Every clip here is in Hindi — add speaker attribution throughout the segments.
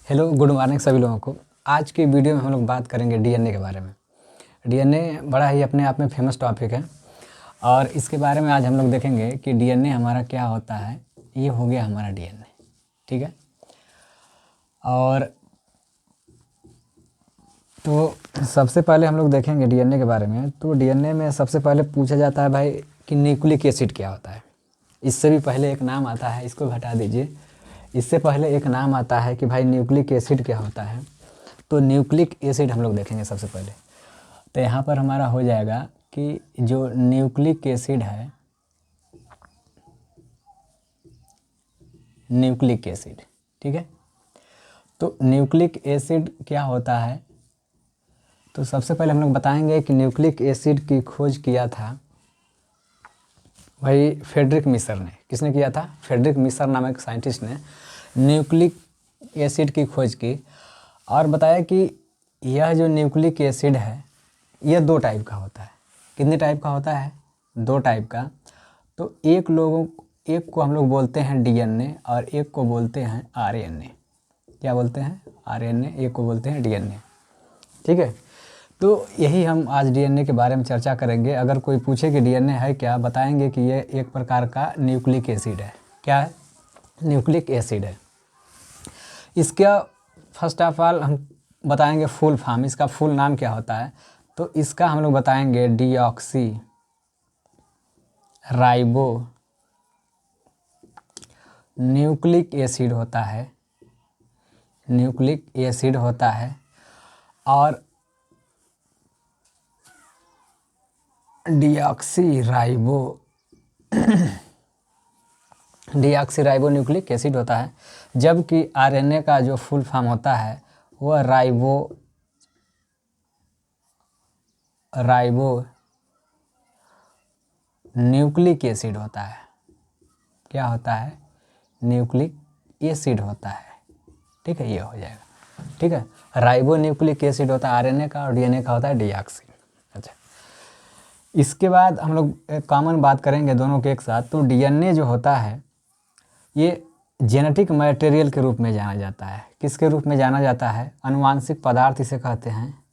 Speaker 1: हेलो गुड मॉर्निंग सभी लोगों को। आज की वीडियो में हम लोग बात करेंगे डीएनए के बारे में। डीएनए बड़ा ही अपने आप में फेमस टॉपिक है और इसके बारे में आज हम लोग देखेंगे कि डीएनए हमारा क्या होता है। ये हो गया हमारा डीएनए, ठीक है। और तो सबसे पहले हम लोग देखेंगे डीएनए के बारे में। तो डीएनए में सबसे पहले पूछा जाता है भाई कि न्यूक्लिक एसिड क्या होता है। इससे भी पहले एक नाम आता है, इसको हटा दीजिए। इससे पहले एक नाम आता है कि भाई न्यूक्लिक एसिड क्या होता है। तो न्यूक्लिक एसिड हम लोग देखेंगे सबसे पहले। तो यहाँ पर हमारा हो जाएगा कि जो न्यूक्लिक एसिड है, न्यूक्लिक एसिड, ठीक है। तो न्यूक्लिक एसिड क्या होता है, तो सबसे पहले हम लोग बताएंगे कि न्यूक्लिक एसिड की खोज किया था भाई फ्रेडरिक मिसर ने। किसने किया था? फ्रेडरिक मिसर नामक साइंटिस्ट ने न्यूक्लिक एसिड की खोज की और बताया कि यह जो न्यूक्लिक एसिड है यह दो टाइप का होता है। कितने टाइप का होता है? दो टाइप का। तो एक को हम लोग बोलते हैं डीएनए और एक को बोलते हैं आरएनए। क्या बोलते हैं? आरएनए। एक को बोलते हैं डीएनए, ठीक है। तो यही हम आज डीएनए के बारे में चर्चा करेंगे। अगर कोई पूछे कि डीएनए है क्या, बताएंगे कि ये एक प्रकार का न्यूक्लिक एसिड है। क्या है? न्यूक्लिक एसिड है। इसका फर्स्ट ऑफ ऑल हम बताएंगे फुल फॉर्म, इसका फुल नाम क्या होता है। तो इसका हम लोग बताएंगे डीऑक्सी राइबो न्यूक्लिक एसिड होता है, न्यूक्लिक एसिड होता है। और डीऑक्सी राइबो न्यूक्लिक एसिड होता है। जबकि आरएनए का जो फुल फॉर्म होता है वह राइबो न्यूक्लिक एसिड होता है। क्या होता है? न्यूक्लिक एसिड होता है, ठीक है। ये हो जाएगा, ठीक है। राइबो न्यूक्लिक एसिड होता है आरएनए का और डीएनए का होता है डीऑक्सी। अच्छा, इसके बाद हम लोग एक कॉमन बात करेंगे दोनों के एक साथ। तो डीएनए जो होता है ये जेनेटिक मटेरियल के रूप में जाना जाता है। किसके रूप में जाना जाता है? आनुवांशिक पदार्थ इसे कहते हैं।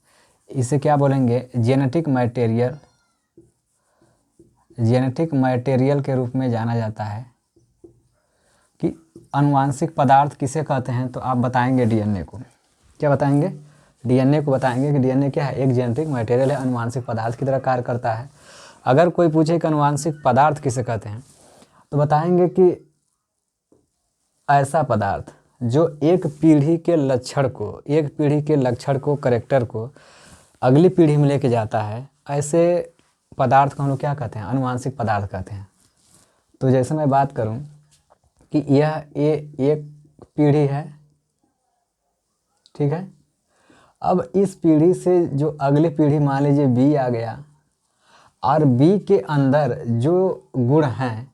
Speaker 1: इसे क्या बोलेंगे? जेनेटिक मटेरियल के रूप में जाना जाता है। कि आनुवांशिक पदार्थ किसे कहते हैं? तो आप बताएंगे डीएनए को। क्या बताएंगे? डीएनए को बताएंगे कि डीएनए क्या है? एक जेनेटिक मटेरियल है, आनुवांशिक पदार्थ की तरह कार्य करता है। अगर कोई पूछे कि आनुवांशिक पदार्थ किसे कहते हैं, तो बताएंगे कि ऐसा पदार्थ जो एक पीढ़ी के लक्षण को करेक्टर को अगली पीढ़ी में लेके जाता है, ऐसे पदार्थ को हम लोग क्या कहते हैं? आनुवांशिक पदार्थ कहते हैं। तो जैसे मैं बात करूं कि यह एक पीढ़ी है, ठीक है। अब इस पीढ़ी से जो अगली पीढ़ी, मान लीजिए बी आ गया, और बी के अंदर जो गुण हैं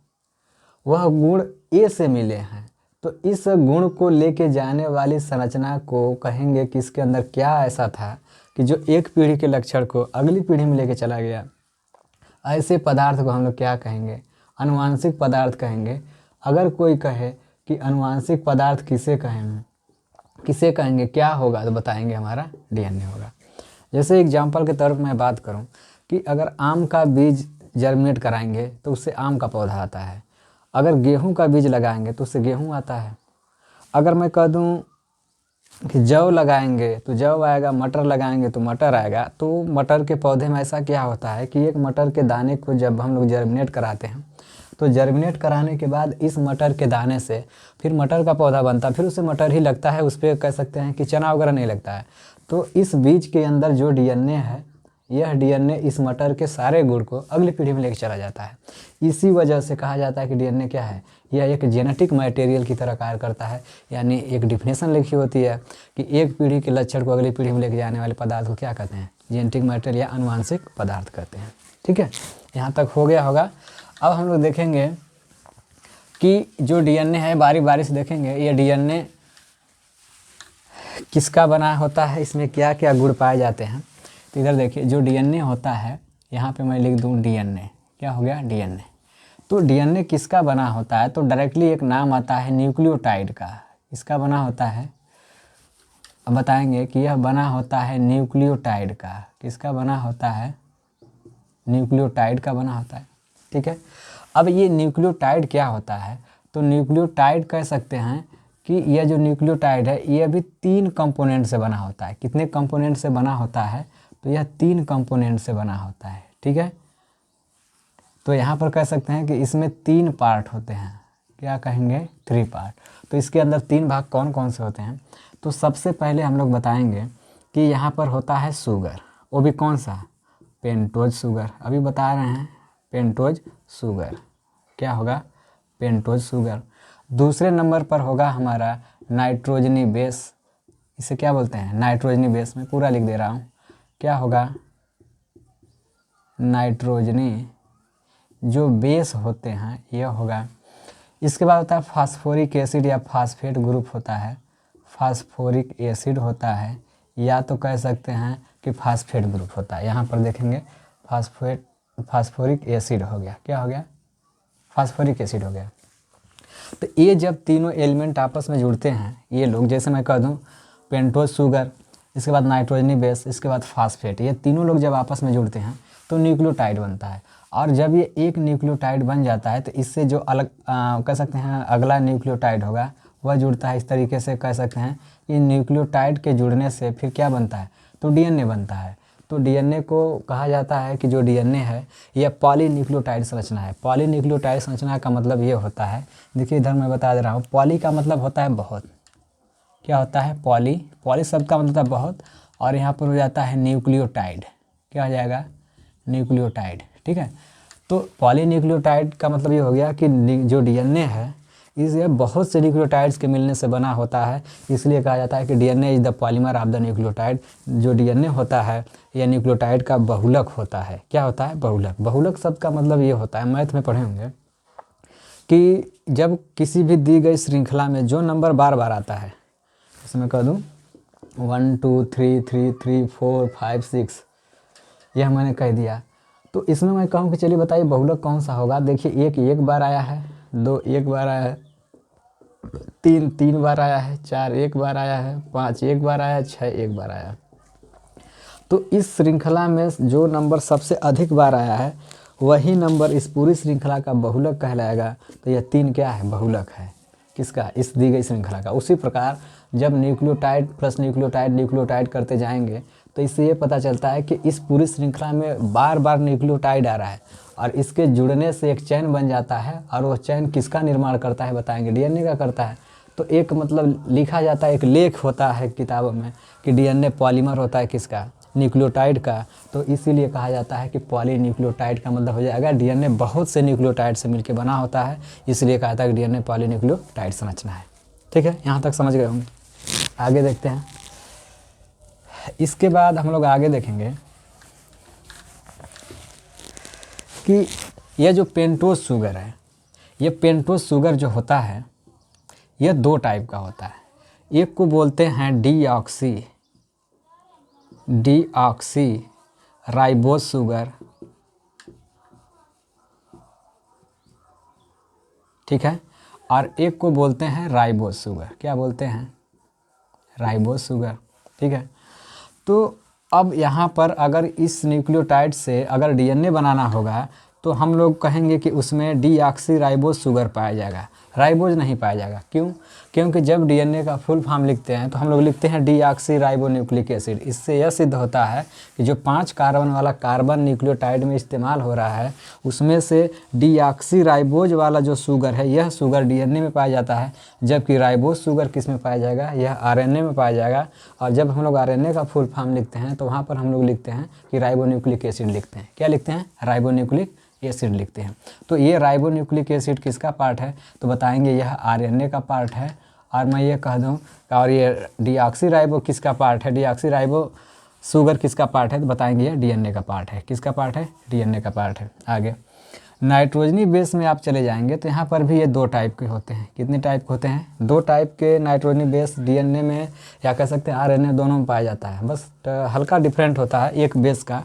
Speaker 1: वह गुण ए से मिले हैं। तो इस गुण को लेके जाने वाली संरचना को कहेंगे कि इसके अंदर क्या ऐसा था कि जो एक पीढ़ी के लक्षण को अगली पीढ़ी में लेके चला गया। ऐसे पदार्थ को हम लोग क्या कहेंगे? आनुवांशिक पदार्थ कहेंगे। अगर कोई कहे कि आनुवांशिक पदार्थ किसे कहेंगे क्या होगा, तो बताएंगे हमारा डीएनए होगा। जैसे एग्जाम्पल के तौर पर मैं बात करूं कि अगर आम का बीज जर्मिनेट कराएंगे तो उससे आम का पौधा आता है। अगर गेहूं का बीज लगाएंगे तो उससे गेहूं आता है। अगर मैं कह दूं कि जौ लगाएंगे तो जौ आएगा, मटर लगाएंगे तो मटर आएगा। तो मटर के पौधे में ऐसा क्या होता है कि एक मटर के दाने को जब हम लोग जर्मिनेट कराते हैं, तो जर्मिनेट कराने के बाद इस मटर के दाने से फिर मटर का पौधा बनता है, फिर उसे मटर ही लगता है। उस पर कह सकते हैं कि चना वगैरह नहीं लगता है। तो इस बीज के अंदर जो डीएनए है, यह डीएनए इस मटर के सारे गुण को अगली पीढ़ी में लेकर चला जाता है। इसी वजह से कहा जाता है कि डीएनए क्या है? यह एक जेनेटिक मटेरियल की तरह कार्य करता है। यानी एक डिफिनेशन लिखी होती है कि एक पीढ़ी के लक्षण को अगली पीढ़ी में लेके जाने वाले पदार्थ को क्या कहते हैं? जेनेटिक मटेरियल या आनुवांशिक पदार्थ कहते हैं, ठीक है। यहाँ तक हो गया होगा। अब हम लोग देखेंगे कि जो डीएनए है, बारी बारी से देखेंगे ये डीएनए किसका बना होता है, इसमें क्या क्या गुण पाए जाते हैं। तो इधर देखिए, जो डीएनए होता है, यहाँ पे मैं लिख दूँ डीएनए। क्या हो गया? डीएनए। तो डीएनए किसका बना होता है? तो डायरेक्टली एक नाम आता है न्यूक्लियोटाइड का। किसका बना होता है? अब बताएंगे कि यह बना होता है न्यूक्लियोटाइड का। किसका बना होता है? न्यूक्लियोटाइड का बना होता है। ठीक है, अब ये न्यूक्लियोटाइड क्या होता है? तो न्यूक्लियोटाइड कह सकते हैं कि यह जो न्यूक्लियोटाइड है यह भी 3 कंपोनेंट से बना होता है। कितने कंपोनेंट से बना होता है? तो यह 3 कंपोनेंट से बना होता है। ठीक है, तो यहाँ पर कह सकते हैं कि इसमें 3 पार्ट होते हैं। क्या कहेंगे? 3 पार्ट। तो इसके अंदर 3 भाग कौन कौन से होते हैं? तो सबसे पहले हम लोग बताएंगे कि यहाँ पर होता है शुगर। वो भी कौन सा? Pentose sugar. अभी बता रहे हैं पेंटोज शुगर। क्या होगा? Pentose sugar. दूसरे नंबर पर होगा हमारा नाइट्रोजनी बेस। इसे क्या बोलते हैं? नाइट्रोजनी बेस। मैं पूरा लिख दे रहा हूँ। क्या होगा? नाइट्रोजनी जो बेस होते हैं यह होगा। इसके बाद होता है फास्फोरिक एसिड या फास्फेट ग्रुप होता है। फास्फोरिक एसिड होता है या तो कह सकते हैं कि फास्फेट ग्रुप होता है। यहाँ पर देखेंगे फास्फोरिक एसिड हो गया। क्या हो गया? फास्फोरिक एसिड हो गया। तो ये जब तीनों एलिमेंट आपस में जुड़ते हैं, ये लोग, जैसे मैं कह दूँ पेंटोज शुगर, इसके बाद नाइट्रोजनी बेस, इसके बाद फास्फेट, ये तीनों लोग जब आपस में जुड़ते हैं तो न्यूक्लियोटाइड बनता है। और जब ये एक न्यूक्लियोटाइड बन जाता है तो इससे जो अलग कह सकते हैं अगला न्यूक्लियोटाइड होगा वह जुड़ता है। इस तरीके से कह सकते हैं कि न्यूक्लियोटाइड के जुड़ने से फिर क्या बनता है? तो डीएनए बनता है। तो डीएनए को कहा जाता है कि जो डीएनए है यह पॉलीन्यूक्लियोटाइड संरचना है। पॉलीन्यूक्लियोटाइड संरचना का मतलब ये होता है, देखिए इधर मैं बता दे रहा हूँ, पॉली का मतलब होता है बहुत। क्या होता है? पॉली। पॉली शब्द का मतलब बहुत, और यहाँ पर हो जाता है न्यूक्लियोटाइड। क्या हो जाएगा? न्यूक्लियोटाइड। ठीक है, तो पॉलीन्यूक्लियोटाइड का मतलब ये हो गया कि जो डीएनए है इसे बहुत से न्यूक्लियोटाइड्स के मिलने से बना होता है। इसलिए कहा जाता है कि DNA is the polymer of the nucleotide. जो डीएनए होता है यह न्यूक्लियोटाइड का बहुलक होता है। क्या होता है? बहुलक। बहुलक शब्द का मतलब ये होता है, मैथ में पढ़े होंगे, कि जब किसी भी दी गई श्रृंखला में जो नंबर बार बार आता है, जैसे मैं कह दूँ 1 2 3 3 3 4 5 6, यह मैंने कह दिया, तो इसमें मैं कहूँ कि चलिए बताइए बहुलक कौन सा होगा। देखिए 1 एक बार आया है, 2 एक बार आया है, 3 3 बार आया है, 4 एक बार आया है, 5 एक बार आया है, 6 एक बार आया है। तो इस श्रृंखला में जो नंबर सबसे अधिक बार आया है वही नंबर इस पूरी श्रृंखला का बहुलक कहलाएगा। तो यह 3 क्या है? बहुलक है। किसका? इस दी गई श्रृंखला का। उसी प्रकार जब न्यूक्लियोटाइड प्लस न्यूक्लियोटाइड करते जाएंगे तो इससे ये पता चलता है कि इस पूरी श्रृंखला में बार बार न्यूक्लियोटाइड आ रहा है और इसके जुड़ने से एक चैन बन जाता है। और वो चैन किसका निर्माण करता है बताएंगे? डीएनए का करता है। तो एक मतलब लिखा जाता है, एक लेख होता है किताबों में कि डीएनए पॉलीमर होता है किसका? न्यूक्लियोटाइड का। तो इसीलिए कहा जाता है कि पॉलीन्यूक्लियोटाइड का मतलब हो जाएगा डीएनए बहुत से न्यूक्लियोटाइड से मिलकर बना होता है, इसलिए कहा जाता है कि डीएनए पॉलीन्यूक्लियोटाइड संरचना है। ठीक है, यहाँ तक समझ गए होंगे। आगे देखते हैं। इसके बाद हम लोग आगे देखेंगे कि यह जो पेंटोज शुगर है, ये पेंटोज शुगर जो होता है यह 2 टाइप का होता है। एक को बोलते हैं डीऑक्सी राइबोज शुगर। ठीक है, और एक को बोलते हैं राइबोज शुगर। क्या बोलते हैं? Ribose sugar. ठीक है, तो अब यहाँ पर अगर इस न्यूक्लियोटाइड से अगर डीएनए बनाना होगा तो हम लोग कहेंगे कि उसमें डीऑक्सी राइबोज शुगर पाया जाएगा, राइबोज नहीं पाया जाएगा। क्यों? क्योंकि जब डीएनए का फुल फॉर्म लिखते हैं तो हम लोग लिखते हैं डीऑक्सी राइबोन्यूक्लिक एसिड। इससे यह सिद्ध होता है कि जो 5 कार्बन वाला कार्बन न्यूक्लियोटाइड में इस्तेमाल हो रहा है उसमें से डीऑक्सी राइबोज वाला जो शुगर है यह शुगर डीएनए में पाया जाता है, जबकि राइबोज शुगर किस में पाया जाएगा? यह आरएनए में पाया जाएगा। और जब हम लोग आरएनए का फुल फॉर्म लिखते हैं तो वहाँ पर हम लोग लिखते हैं कि राइबोन्यूक्लिक एसिड लिखते हैं। क्या लिखते हैं? राइबोन्यूक्लिक एसिड लिखते हैं। तो ये राइबोन्यूक्लिक एसिड किसका पार्ट है? तो बताएंगे यह आरएनए का पार्ट है। और मैं ये कह दूं, और ये डीऑक्सी राइबो किसका पार्ट है? डीऑक्सी राइबो शुगर किसका पार्ट है? तो बताएंगे ये डीएनए का पार्ट है। किसका पार्ट है? डीएनए का पार्ट है। आगे नाइट्रोजनी बेस में आप चले जाएंगे तो यहाँ पर भी ये 2 टाइप के होते हैं। कितने टाइप के होते हैं? 2 टाइप के नाइट्रोजनी बेस डीएनए में या कह सकते हैं आरएनए दोनों में पाया जाता है, बस हल्का डिफरेंट होता है एक बेस का।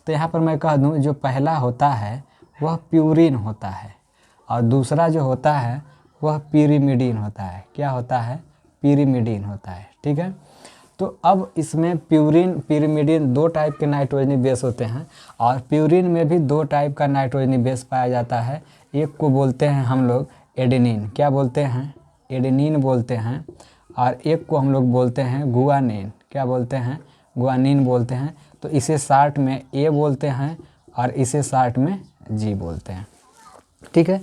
Speaker 1: तो यहाँ पर मैं कह दूँ जो पहला होता है वह प्यूरिन होता है और दूसरा जो होता है वह पिरिमिडीन होता है। क्या होता है? पिरिमिडीन होता है। ठीक है, तो अब इसमें प्यूरिन पिरिमिडिन 2 टाइप के नाइट्रोजनी बेस होते हैं और प्यूरिन में भी 2 टाइप का नाइट्रोजनी बेस पाया जाता है। एक को बोलते हैं हम लोग एडेनिन, क्या बोलते हैं, एडेनिन बोलते हैं, और एक को हम लोग बोलते हैं गुआनिन, क्या बोलते हैं, गुआनिन बोलते हैं। तो इसे शार्ट में ए बोलते हैं और इसे शार्ट में जी बोलते हैं, ठीक है।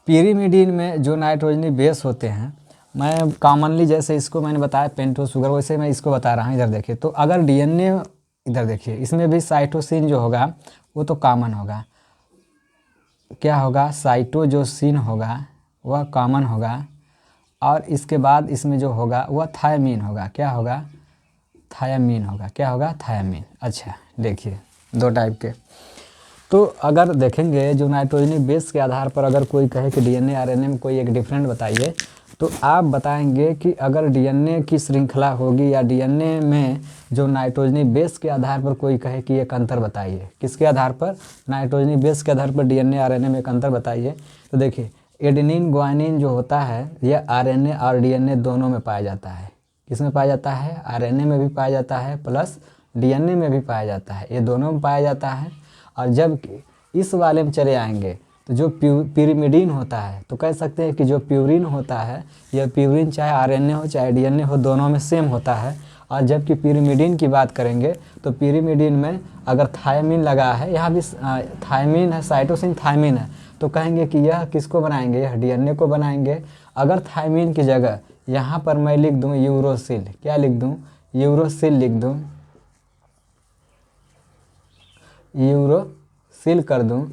Speaker 1: पिरिमिडिन में जो नाइट्रोजनी बेस होते हैं, मैं कॉमनली जैसे इसको मैंने बताया पेंटोस शुगर, वैसे मैं इसको बता रहा हूँ। इधर देखिए, तो अगर डीएनए, इधर देखिए, इसमें भी साइटोसिन जो होगा वो तो कॉमन होगा, क्या होगा, साइटोजोसिन होगा वह कॉमन होगा, और इसके बाद इसमें जो होगा वह थायमीन होगा, क्या होगा, थायमीन होगा, क्या होगा, थायमीन। अच्छा देखिए 2 टाइप के। तो अगर देखेंगे जो नाइट्रोजनी बेस के आधार पर अगर कोई कहे कि डीएनए आरएनए में कोई एक डिफरेंट बताइए, तो आप बताएंगे कि अगर डीएनए की श्रृंखला होगी या डीएनए में जो नाइट्रोजनी बेस के आधार पर कोई कहे कि एक अंतर बताइए, किसके आधार पर, नाइट्रोजनी बेस के आधार पर डीएनए आरएनए में एक अंतर बताइए। तो देखिए एडेनिन गुआनिन जो होता है यह आरएनए और डीएनए दोनों में पाया जाता है। किस में पाया जाता है, आरएनए में भी पाया जाता है प्लस डीएनए में भी पाया जाता है, ये दोनों में पाया जाता है। और जब इस वाले में चले आएंगे तो जो पिरिमिडिन होता है, तो कह सकते हैं कि जो प्यूरिन होता है, यह प्यूरिन चाहे आरएनए हो चाहे डीएनए हो दोनों में सेम होता है। और जबकि पिरिमिडिन की बात करेंगे तो पिरिमिडिन में अगर थायमीन लगा है, यहाँ भी थायमीन है, साइटोसिन थायमीन है, तो कहेंगे कि यह किसको बनाएंगे, यह डीएनए को बनाएंगे। अगर थायमीन की जगह यहाँ पर मैं लिख दूँ यूरोसिल, क्या लिख दूँ, यूरोसिल लिख दूँ, यूरोसिल कर दूं,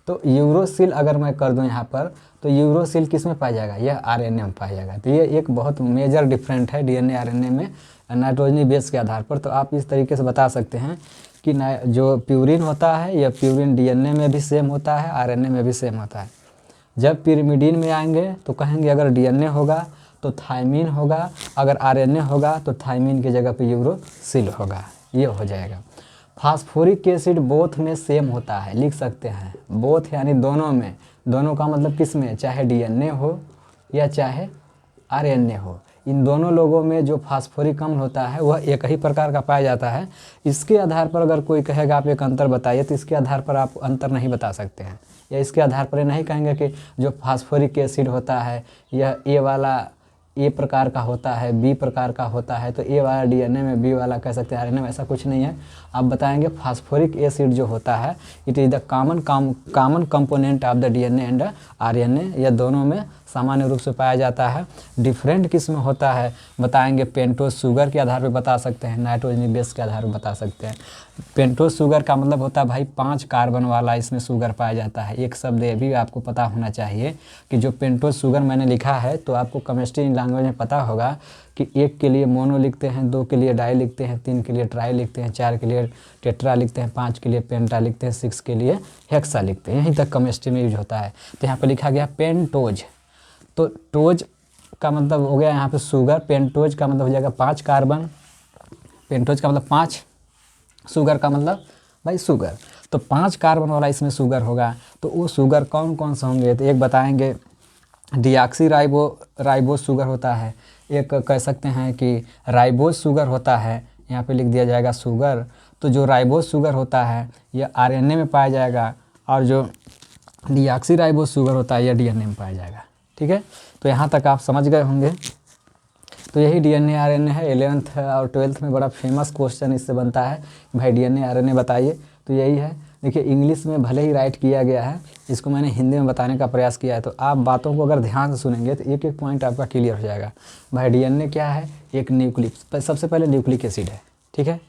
Speaker 1: तो यूरोसिल अगर मैं कर दूं यहाँ पर, तो यूरोसिल किस में पाया जाएगा, यह आरएनए में पाया जाएगा। तो ये एक बहुत मेजर डिफरेंट है डीएनए आरएनए में नाइट्रोजनी बेस के आधार पर। तो आप इस तरीके से बता सकते हैं कि जो प्यूरिन होता है यह प्यूरिन डीएनए में भी सेम होता है, आरएनए में भी सेम होता है। जब पिरिमिडिन में आएंगे तो कहेंगे अगर डीएनए होगा तो थायमीन होगा, अगर आरएनए होगा तो थायमीन की जगह पे यूरोसिल होगा, ये हो जाएगा। फास्फोरिक एसिड बोथ में सेम होता है, लिख सकते हैं बोथ यानी दोनों में, दोनों का मतलब किस में, चाहे डीएनए हो या चाहे आरएनए हो, इन दोनों लोगों में जो फास्फोरिक अम्ल होता है वह एक ही प्रकार का पाया जाता है। इसके आधार पर अगर कोई कहेगा आप एक अंतर बताइए, तो इसके आधार पर आप अंतर नहीं बता सकते हैं, या इसके आधार पर नहीं कहेंगे कि जो फास्फोरिक एसिड होता है यह ए वाला ए प्रकार का होता है, बी प्रकार का होता है, तो ए वाला डीएनए में, बी वाला कह सकते हैं आरएनए में, ऐसा कुछ नहीं है। आप बताएंगे फास्फोरिक एसिड जो होता है it is the common component of the DNA and RNA, यह दोनों में सामान्य रूप से पाया जाता है। डिफरेंट किस में होता है बताएंगे, पेंटोज शुगर के आधार पर बता सकते हैं, नाइट्रोजनी बेस के आधार पर बता सकते हैं। पेंटोज शुगर का मतलब होता है भाई 5 कार्बन वाला इसमें शुगर पाया जाता है। एक शब्द ये भी आपको पता होना चाहिए कि जो पेंटोज शुगर मैंने लिखा है, तो आपको केमिस्ट्री लैंग्वेज में पता होगा कि 1 के लिए मोनो लिखते हैं, 2 के लिए डाई लिखते हैं, 3 के लिए ट्राई लिखते हैं, 4 के लिए टेट्रा लिखते हैं, 5 के लिए पेंटा लिखते हैं, 6 के लिए हेक्सा लिखते हैं। यहीं तक केमिस्ट्री में यूज होता है। तो यहाँ पर लिखा गया पेंटोज, तो टोज का मतलब हो गया यहाँ पे शुगर, पेंटोज का मतलब हो जाएगा 5 कार्बन, पेंटोज का मतलब 5, शुगर का मतलब भाई शुगर, तो 5 कार्बन वाला इसमें शुगर होगा। तो वो शुगर कौन कौन से होंगे, तो एक बताएंगे डिऑक्सी राइबोज शुगर होता है, एक कह सकते हैं कि राइबोज शुगर होता है, यहाँ पे लिख दिया जाएगा शुगर। तो जो राइबोज शुगर होता है यह आरएनए में पाया जाएगा, और जो डिऑक्सी राइबोज शुगर होता है यह डीएनए में पाया जाएगा, ठीक है। तो यहाँ तक आप समझ गए होंगे। तो यही डीएनए आरएनए है। 11th और 12th में बड़ा फेमस क्वेश्चन इससे बनता है, भाई डीएनए आरएनए बताइए, तो यही है। देखिए इंग्लिश में भले ही राइट किया गया है, इसको मैंने हिंदी में बताने का प्रयास किया है। तो आप बातों को अगर ध्यान से सुनेंगे तो एक एक पॉइंट आपका क्लियर हो जाएगा। भाई डीएनए क्या है, एक न्यूक्लिक, सबसे पहले न्यूक्लिक एसिड है, ठीक है।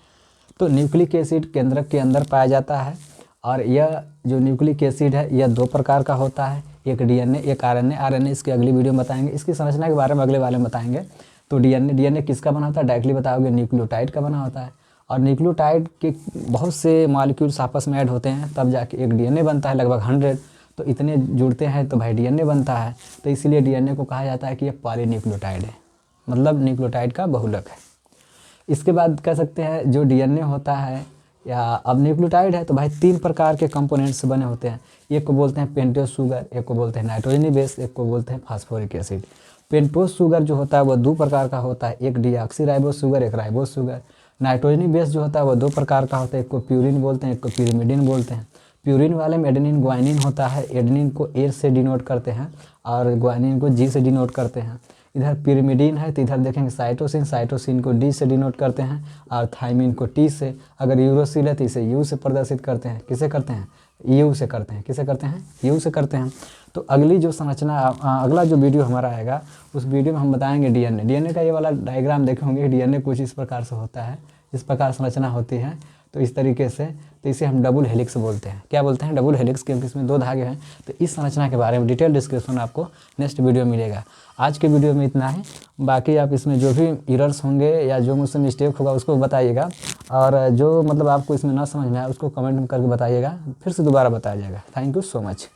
Speaker 1: तो न्यूक्लिक एसिड केंद्रक के अंदर पाया जाता है, और यह जो न्यूक्लिक एसिड है यह 2 प्रकार का होता है, एक डीएनए एक आरएनए। आरएनए इसकी अगली वीडियो में बताएंगे, इसकी संरचना के बारे में अगले वाले में बताएंगे। तो डीएनए किसका बना होता है, डायरेक्टली बताओगे न्यूक्लियोटाइड का बना होता है, और न्यूक्लियोटाइड के बहुत से मॉलिक्यूल्स आपस में ऐड होते हैं तब जाके एक डीएनए बनता है, लगभग 100। तो इतने जुड़ते हैं तो भाई डीएनए बनता है। तो इसीलिए डीएनए को कहा जाता है कि ये पॉलीन्यूक्लियोटाइड है, मतलब न्यूक्लियोटाइड का बहुलक है। इसके बाद कह सकते हैं जो डीएनए होता है या अब न्यूक्लियोटाइड है, तो भाई 3 प्रकार के कंपोनेंट्स बने होते हैं। एक को बोलते हैं पेंटोज शुगर, एक को बोलते हैं नाइट्रोजनी बेस, एक को बोलते हैं फास्फोरिक एसिड। पेंटोस शुगर जो होता है वो 2 प्रकार का होता है, एक डीऑक्सीराइबोस शुगर, एक राइबोस शुगर। नाइट्रोजनी बेस जो होता है वो 2 प्रकार का होता है, एक को प्यूरिन बोलते हैं, एक को पिरिमिडिन बोलते हैं। प्यूरिन वाले में एडेनिन ग्वानिन होता है, एडेनिन को ए से डिनोट करते हैं और ग्वानिन को जी से डिनोट करते हैं। इधर पिरिमिडिन है तो इधर देखेंगे साइटोसिन, साइटोसिन को डी से डिनोट करते हैं और थाइमिन को टी से। अगर यूरोसिल है तो इसे यू से प्रदर्शित करते हैं, किसे करते हैं, यू से करते हैं, किसे करते हैं, यू से करते हैं। तो अगली जो संरचना अगला जो वीडियो हमारा आएगा उस वीडियो में हम बताएंगे डीएनए। डीएनए का ये वाला डायग्राम देखे होंगे, डीएनए कुछ इस प्रकार से होता है, इस प्रकार संरचना होती है। तो इस तरीके से, तो इसे हम डबल हेलिक्स बोलते हैं। क्या बोलते हैं, डबल हेलिक्स, क्योंकि इसमें 2 धागे हैं। तो इस संरचना के बारे में डिटेल डिस्क्रिप्शन आपको नेक्स्ट वीडियो मिलेगा। आज के वीडियो में इतना है, बाकी आप इसमें जो भी एरर्स होंगे या जो मुझसे मिस्टेक होगा उसको बताइएगा, और जो मतलब आपको इसमें ना समझ में आए उसको कमेंट करके बताइएगा, फिर से दोबारा बताया जाएगा। Thank you so much.